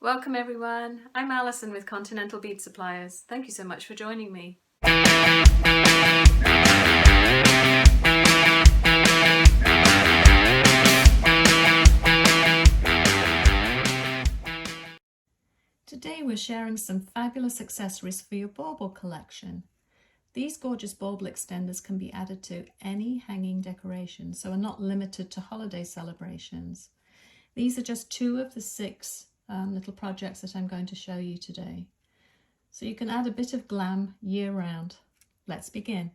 Welcome everyone, I'm Alison with Continental Bead Suppliers. Thank you so much for joining me. Today we're sharing some fabulous accessories for your bauble collection. These gorgeous bauble extenders can be added to any hanging decoration, so are not limited to holiday celebrations. These are just two of the six little projects that I'm going to show you today. So you can add a bit of glam year round. Let's begin.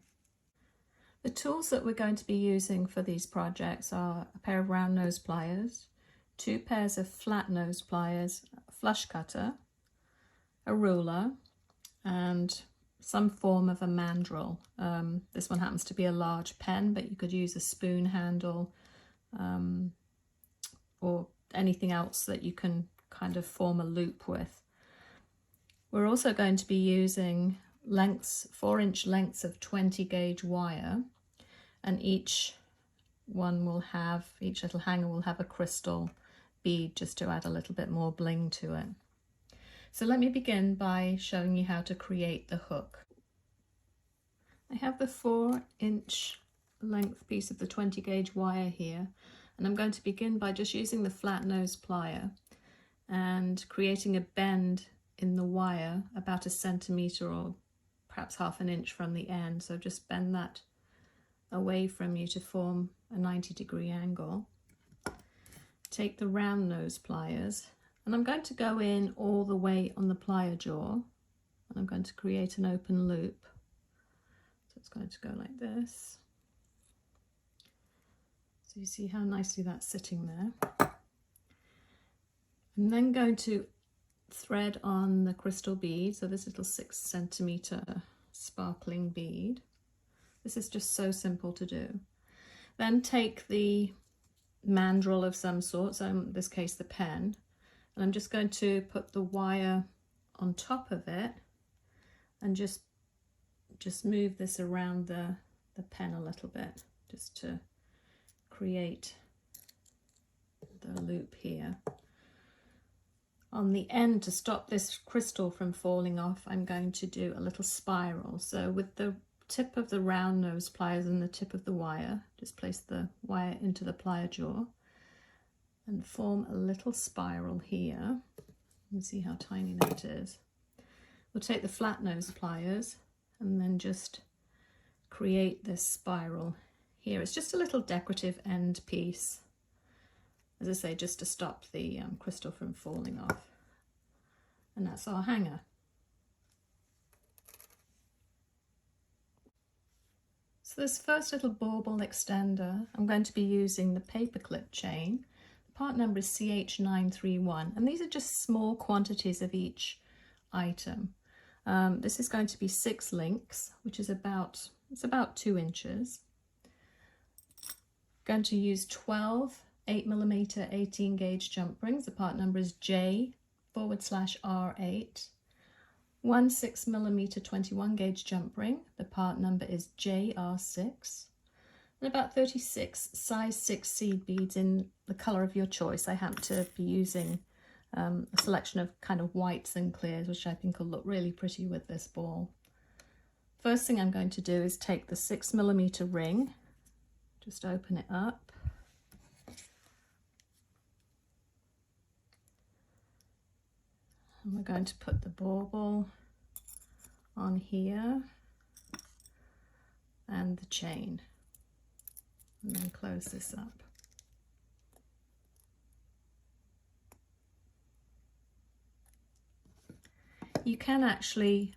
The tools that we're going to be using for these projects are a pair of round nose pliers, two pairs of flat nose pliers, a flush cutter, a ruler, and some form of a mandrel. This one happens to be a large pen, but you could use a spoon handle or anything else that you can kind of form a loop with. We're also going to be using 4-inch lengths of 20 gauge wire, and each little hanger will have a crystal bead just to add a little bit more bling to it. So let me begin by showing you how to create the hook. I have the 4-inch length piece of the 20 gauge wire here, and I'm going to begin by just using the flat nose plier and creating a bend in the wire about 1 centimetre or perhaps ½ an inch from the end. So just bend that away from you to form a 90-degree angle. Take the round nose pliers, and I'm going to go in all the way on the plier jaw, and I'm going to create an open loop. So it's going to go like this. So you see how nicely that's sitting there. I'm then going to thread on the crystal bead, so this little 6 centimetre sparkling bead. This is just so simple to do. Then take the mandrel of some sort, so in this case the pen, and I'm just going to put the wire on top of it and just move this around the pen a little bit, just to create the loop here. On the end, to stop this crystal from falling off, I'm going to do a little spiral. So with the tip of the round nose pliers and the tip of the wire, just place the wire into the plier jaw and form a little spiral here. You can see how tiny that is. We'll take the flat nose pliers and then just create this spiral here. It's just a little decorative end piece, as I say, just to stop the crystal from falling off. And that's our hanger. So this first little bauble extender, I'm going to be using the Paperclip chain. The part number is CH-931, and these are just small quantities of each item. This is going to be 6 links, which is about 2 inches. I'm going to use 12 8mm 18 gauge jump rings. The part number is J/R8. 1 6mm 21 gauge jump ring. The part number is JR6. And about 36 size 6 seed beads in the colour of your choice. I happen to be using a selection of kind of whites and clears, which I think will look really pretty with this ball. First thing I'm going to do is take the 6mm ring, just open it up. And we're going to put the bauble on here and the chain, and then close this up. You can actually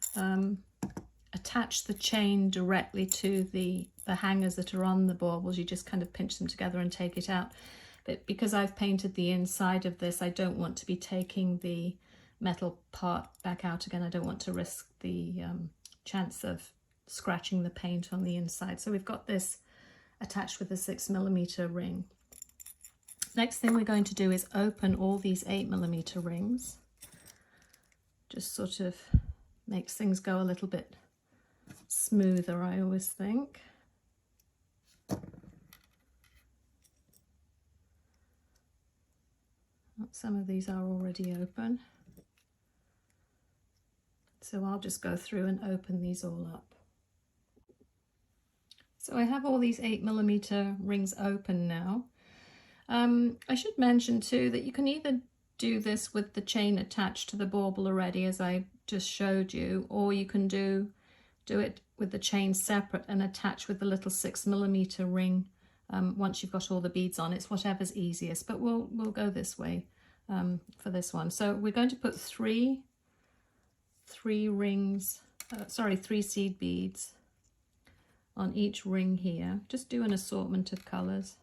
attach the chain directly to the hangers that are on the baubles. You just kind of pinch them together and take it out. But because I've painted the inside of this, I don't want to be taking the metal part back out again. I don't want to risk the chance of scratching the paint on the inside. So we've got this attached with a 6mm ring. Next thing we're going to do is open all these 8mm rings. Just sort of makes things go a little bit smoother, I always think. Some of these are already open. So I'll just go through and open these all up. So I have all these 8mm rings open now. I should mention too that you can either do this with the chain attached to the bauble already, as I just showed you, or you can do it with the chain separate and attach with the little 6mm ring once you've got all the beads on. It's whatever's easiest, but we'll go this way for this one. So we're going to put three seed beads on each ring here. Just do an assortment of colors.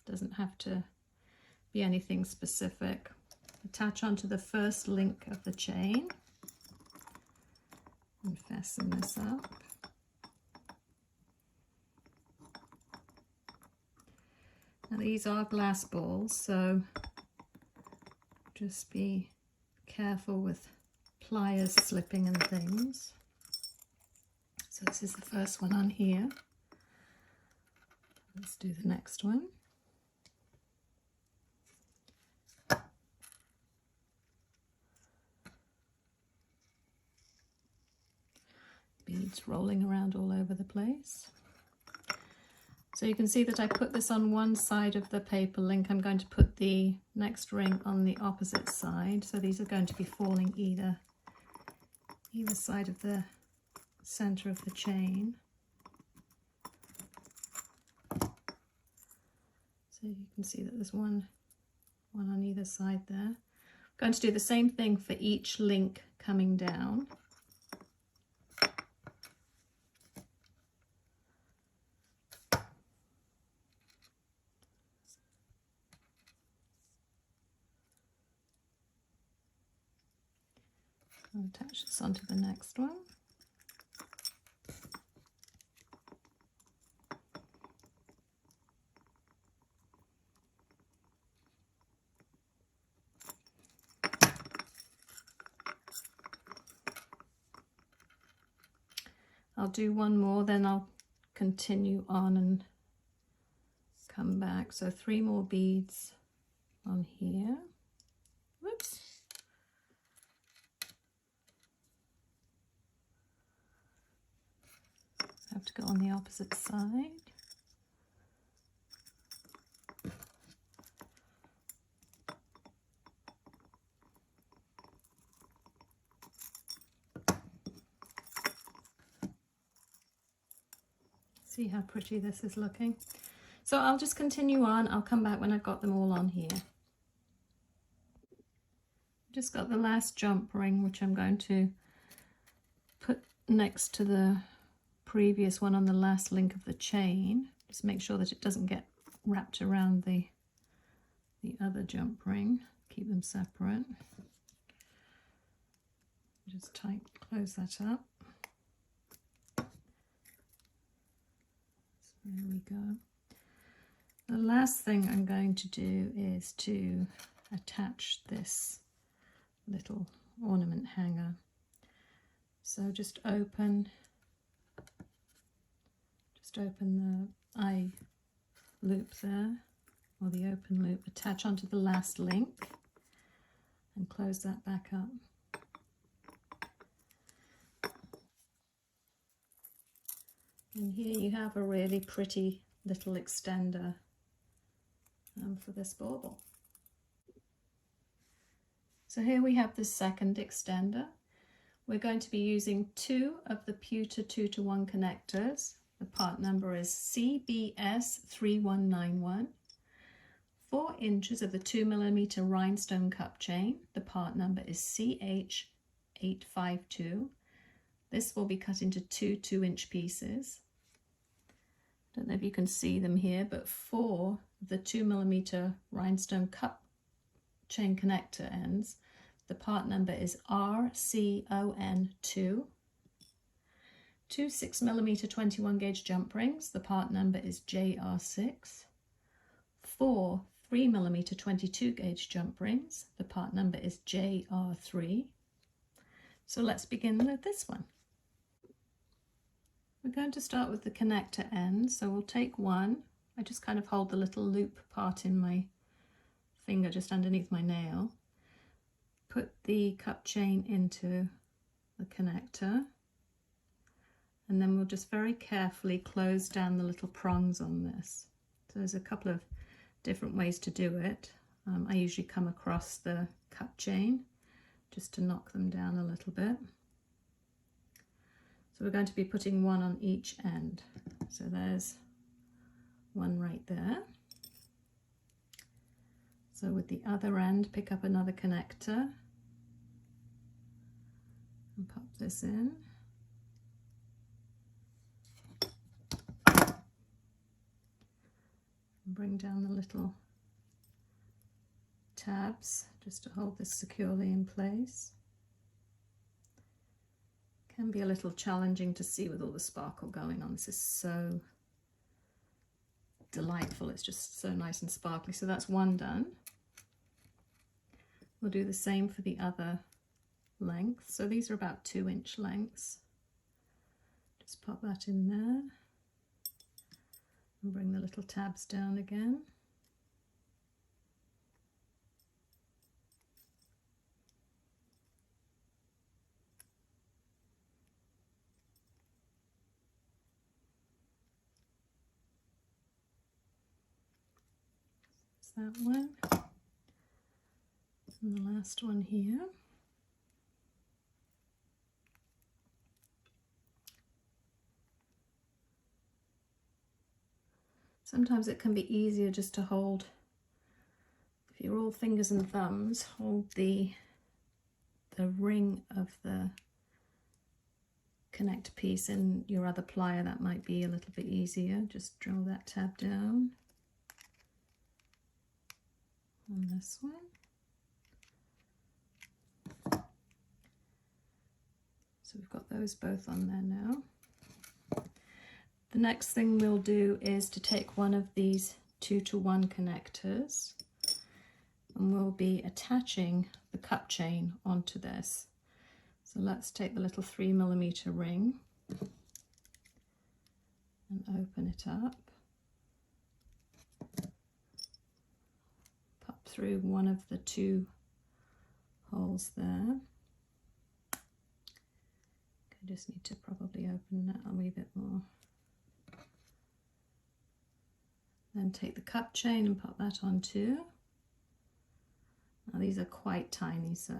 Doesn't have to be anything specific. Attach onto the first link of the chain and fasten this up. Now these are glass balls, so just be careful with pliers slipping and things. So this is the first one on here. Let's do the next one. Beads rolling around all over the place. So you can see that I put this on one side of the paper link. I'm going to put the next ring on the opposite side. So these are going to be falling either side of the center of the chain. So you can see that there's one on either side there. I'm going to do the same thing for each link coming down. I'll attach this onto the next one. I'll do one more, then I'll continue on and come back. So 3 more beads on here. Whoops. I have to go on the opposite side. See how pretty this is looking. So I'll just continue on. I'll come back when I've got them all on here. Just got the last jump ring, which I'm going to put next to the previous one on the last link of the chain. Just make sure that it doesn't get wrapped around the other jump ring. Keep them separate. Just close that up. There we go. The last thing I'm going to do is to attach this little ornament hanger. So just open the eye loop there, or the open loop, attach onto the last link and close that back up. And here you have a really pretty little extender for this bauble. So here we have the second extender. We're going to be using 2 of the Pewter 2-to-1 connectors. The part number is CBS3191. 4 inches of the 2mm Rhinestone Cup Chain. The part number is CH-852. This will be cut into 2 2-inch pieces. Don't know if you can see them here, but 4 of the 2mm Rhinestone Cup Chain connector ends. The part number is RCON2. 2 6mm 21 gauge jump rings. The part number is JR6. 4 3mm 22 gauge jump rings. The part number is JR3. So let's begin with this one. We're going to start with the connector end, so we'll take one. I just kind of hold the little loop part in my finger just underneath my nail. Put the cup chain into the connector, and then we'll just very carefully close down the little prongs on this. So there's a couple of different ways to do it. I usually come across the cup chain just to knock them down a little bit. So we're going to be putting one on each end. So there's one right there. So with the other end, pick up another connector and pop this in. And bring down the little tabs just to hold this securely in place. Can be a little challenging to see with all the sparkle going on. This is so delightful. It's just so nice and sparkly. So that's one done. We'll do the same for the other length. So these are about 2-inch lengths. Just pop that in there and bring the little tabs down again. That one, and the last one here. Sometimes it can be easier just to hold, if you're all fingers and thumbs, hold the ring of the connector piece in your other plier. That might be a little bit easier. Just draw that tab down on this one. So we've got those both on there now. The next thing we'll do is to take one of these 2-to-1 connectors, and we'll be attaching the cup chain onto this. So let's take the little 3mm ring and open it up. Through one of the 2 holes there. I just need to probably open that a wee bit more. Then take the cup chain and pop that on too. Now these are quite tiny, so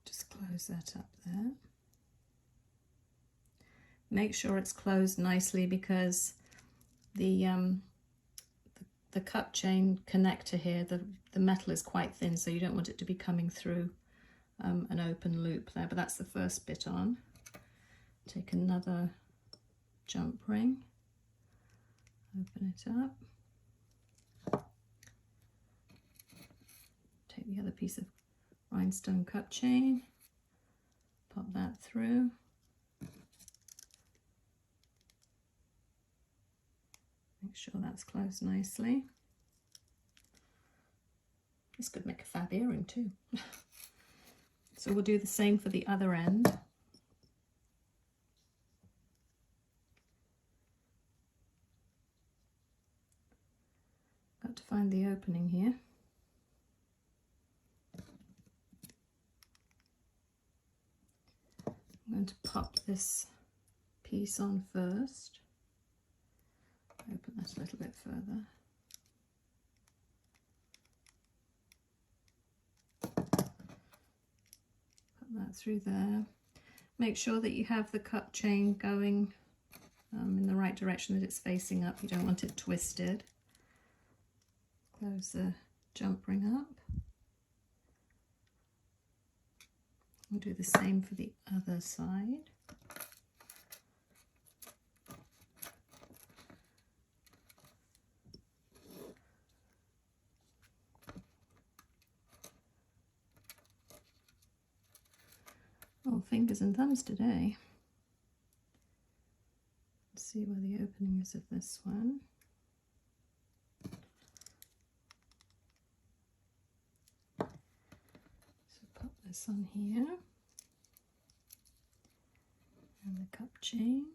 just close that up there. Make sure it's closed nicely, because the cup chain connector here, the metal is quite thin, so you don't want it to be coming through an open loop there, but that's the first bit on. Take another jump ring, open it up, take the other piece of rhinestone cup chain, pop that through. Make sure that's closed nicely. This could make a fab earring too. So we'll do the same for the other end. Got to find the opening here. I'm going to pop this piece on first. Open that a little bit further. Put that through there. Make sure that you have the cup chain going in the right direction, that it's facing up. You don't want it twisted. Close the jump ring up. We'll do the same for the other side. Oh, fingers and thumbs today. Let's see where the opening is of this one. So pop this on here. And the cup chain.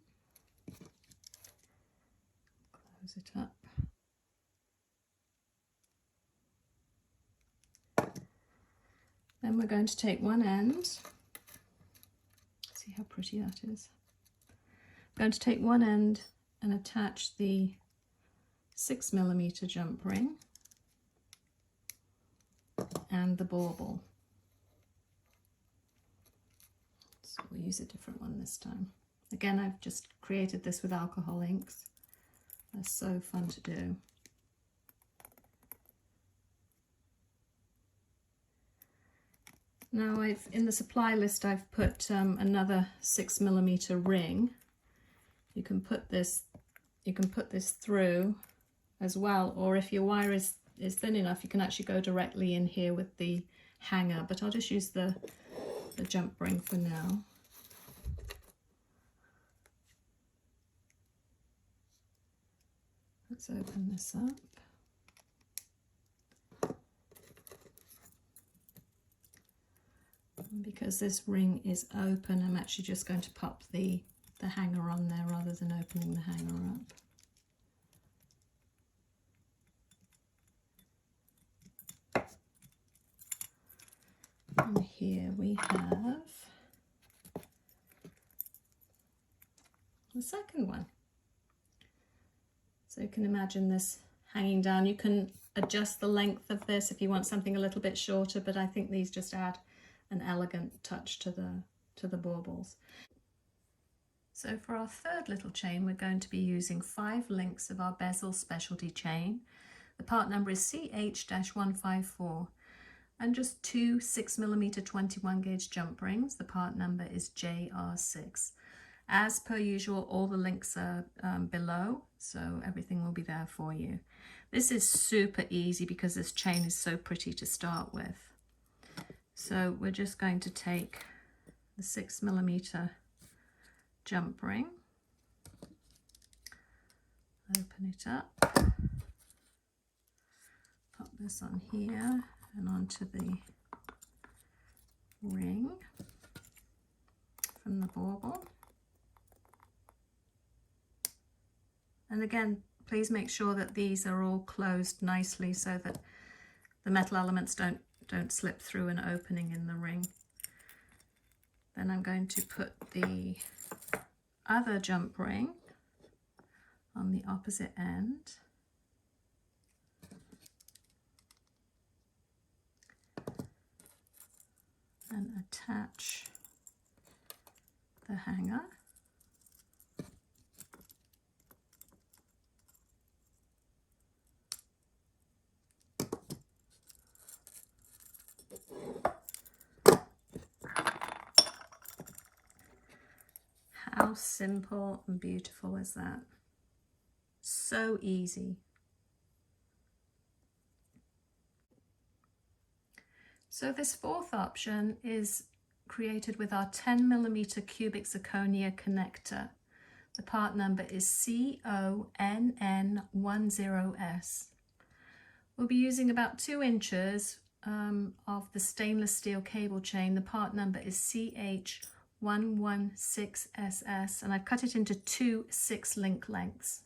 Close it up. Then we're going to take one end, see how pretty that is. I'm going to take one end and attach the 6mm jump ring and the bauble. So we'll use a different one this time. Again, I've just created this with alcohol inks. They're so fun to do. Now in the supply list I've put another 6mm ring. You can put this through as well, or if your wire is thin enough, you can actually go directly in here with the hanger, but I'll just use the jump ring for now. Let's open this up. And because this ring is open, I'm actually just going to pop the hanger on there rather than opening the hanger up. And here we have the second one. So you can imagine this hanging down. You can adjust the length of this if you want something a little bit shorter, but I think these just add an elegant touch to the baubles. So for our third little chain, we're going to be using 5 links of our bezel specialty chain. The part number is CH-154, and just 2 6mm 21 gauge jump rings. The part number is JR6. As per usual, all the links are below, so everything will be there for you. This is super easy because this chain is so pretty to start with. So we're just going to take the 6mm jump ring, open it up, pop this on here and onto the ring from the bauble. And again, please make sure that these are all closed nicely so that the metal elements don't slip through an opening in the ring. Then I'm going to put the other jump ring on the opposite end. And attach the hanger. How simple and beautiful is that? So easy. So this fourth option is created with our 10mm cubic zirconia connector. The part number is CONN10S. We'll be using about 2 inches of the stainless steel cable chain. The part number is CH116SS, and I've cut it into 2 6-link lengths.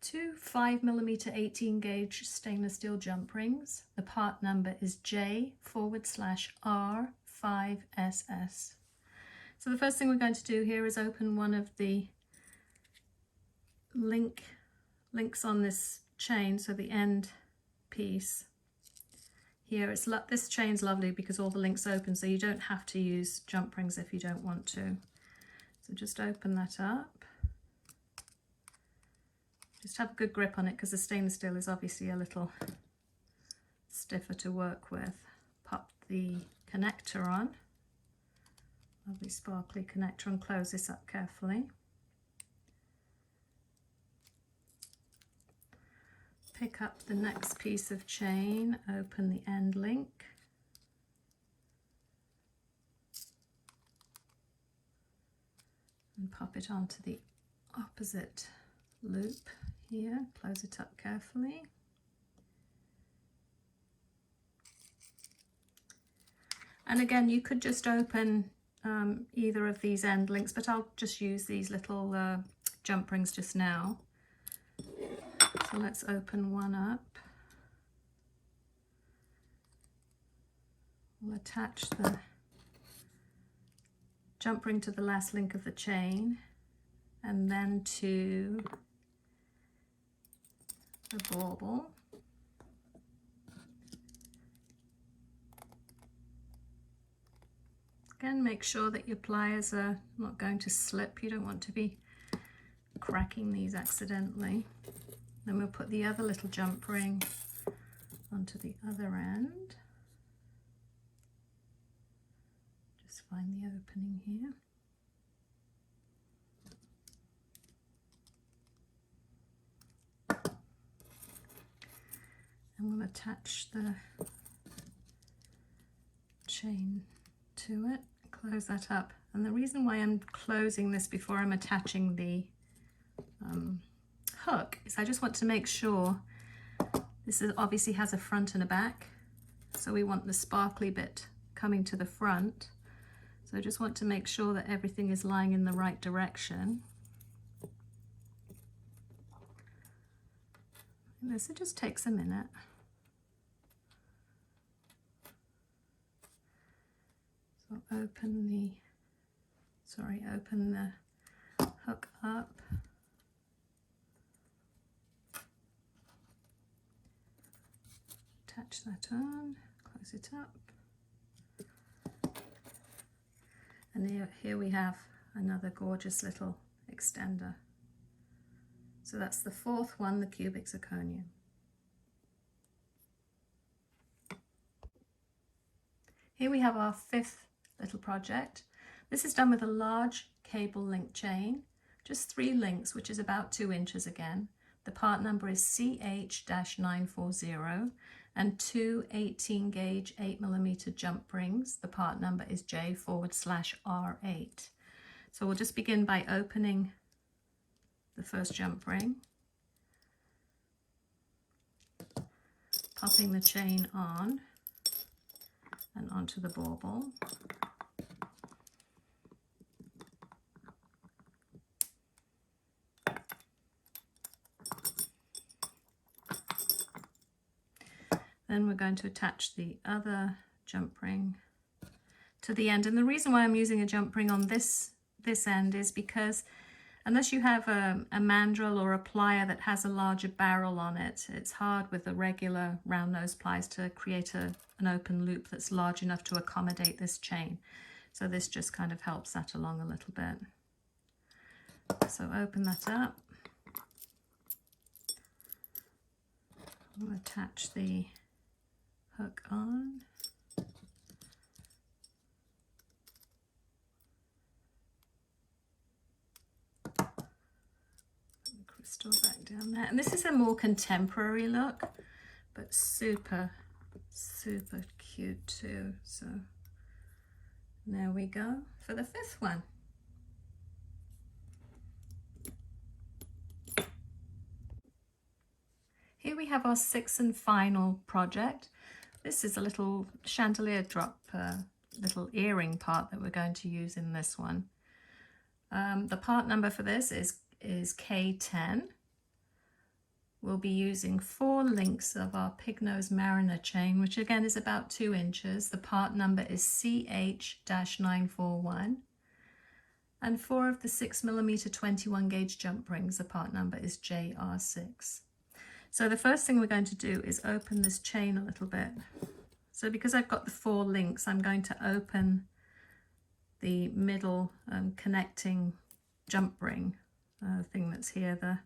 2 5mm 18 gauge stainless steel jump rings. The part number is J/R5SS. So the first thing we're going to do here is open one of the links on this chain, so the end piece. Here, this chain's lovely because all the links open, so you don't have to use jump rings if you don't want to. So just open that up. Just have a good grip on it because the stainless steel is obviously a little stiffer to work with. Pop the connector on, lovely sparkly connector, and close this up carefully. Pick up the next piece of chain, open the end link, and pop it onto the opposite loop here. Close it up carefully. And again, you could just open either of these end links, but I'll just use these little jump rings just now. So let's open one up. attach the jump ring to the last link of the chain and then to the bauble. Again, make sure that your pliers are not going to slip. You don't want to be cracking these accidentally. Then we'll put the other little jump ring onto the other end. Just find the opening here. And we'll attach the chain to it, close that up. And the reason why I'm closing this before I'm attaching the hook is I just want to make sure this obviously has a front and a back, so we want the sparkly bit coming to the front. So I just want to make sure that everything is lying in the right direction. And this, it just takes a minute. So open the hook up. Attach that on, close it up. And here we have another gorgeous little extender. So that's the fourth one, the cubic zirconia. Here we have our fifth little project. This is done with a large cable link chain, just 3 links, which is about 2 inches again. The part number is CH-940 and 2 18 gauge 8mm jump rings. The part number is J/R8. So we'll just begin by opening the first jump ring, popping the chain on and onto the bauble. Then we're going to attach the other jump ring to the end. And the reason why I'm using a jump ring on this end is because unless you have a mandrel or a plier that has a larger barrel on it, it's hard with the regular round nose pliers to create an open loop that's large enough to accommodate this chain. So this just kind of helps that along a little bit. So open that up. We'll attach the hook on. Crystal back down there. And this is a more contemporary look, but super, super cute too. So there we go for the fifth one. Here we have our sixth and final project. This is a little chandelier drop, little earring part that we're going to use in this one. The part number for this is K10. We'll be using 4 links of our pig nose mariner chain, which again is about 2 inches. The part number is CH-941. And 4 of the 6mm 21 gauge jump rings. The part number is JR6. So the first thing we're going to do is open this chain a little bit. So because I've got the 4 links, I'm going to open the middle connecting jump ring thing that's here.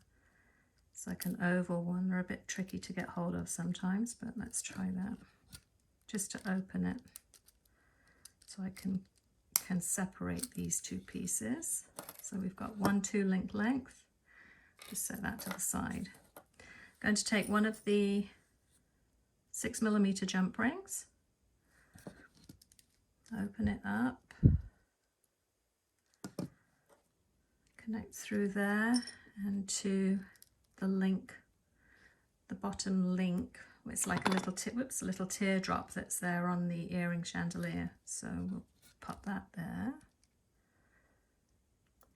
It's like an oval one. They're a bit tricky to get hold of sometimes, but let's try that. Just to open it so I can separate these 2 pieces. So we've got 1 2-link length. Just set that to the side. Going to take one of the 6mm jump rings, open it up, connect through there and to the link, the bottom link. It's like a little a little teardrop that's there on the earring chandelier. So we'll pop that there,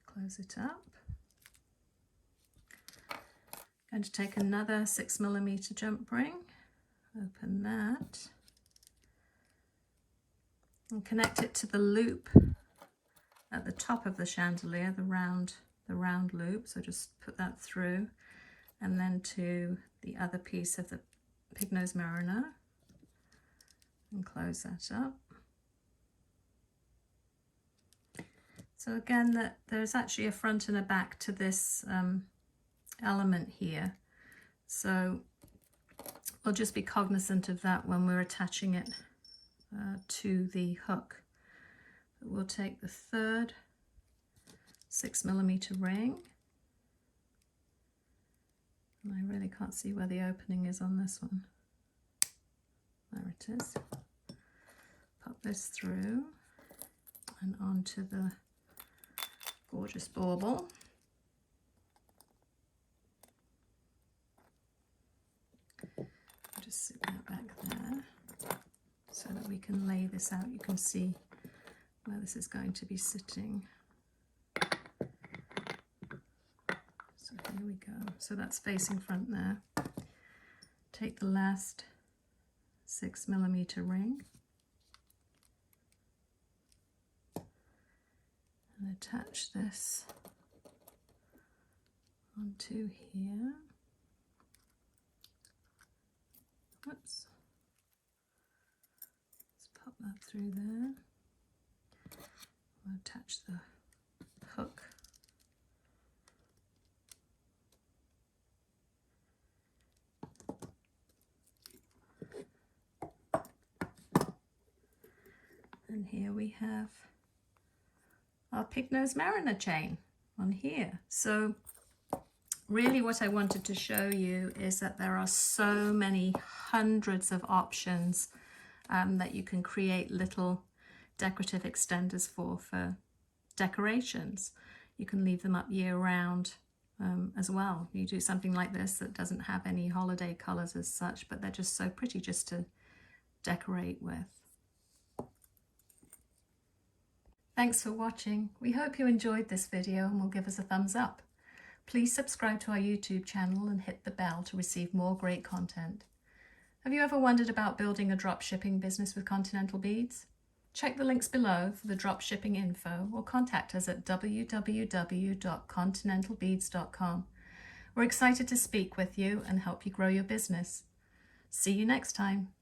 close it up. Going to take another 6mm jump ring, open that, and connect it to the loop at the top of the chandelier, the round loop. So just put that through, and then to the other piece of the pig nose mariner and close that up. So again, there's actually a front and a back to this element here. So we'll just be cognizant of that when we're attaching it to the hook. But we'll take the third 6mm ring. And I really can't see where the opening is on this one. There it is. Pop this through and onto the gorgeous bauble. Just sit that back there so that we can lay this out. You can see where this is going to be sitting. So here we go. So that's facing front there. Take the last 6mm ring and attach this onto here. Whoops. Let's pop that through there. We'll attach the hook. And here we have our pig nose mariner chain on here. So really what I wanted to show you is that there are so many hundreds of options that you can create little decorative extenders for decorations. You can leave them up year round as well. You do something like this that doesn't have any holiday colors as such, but they're just so pretty just to decorate with. Thanks for watching. We hope you enjoyed this video and will give us a thumbs up. Please subscribe to our YouTube channel and hit the bell to receive more great content. Have you ever wondered about building a drop shipping business with Continental Beads? Check the links below for the drop shipping info or contact us at www.continentalbeads.com. We're excited to speak with you and help you grow your business. See you next time.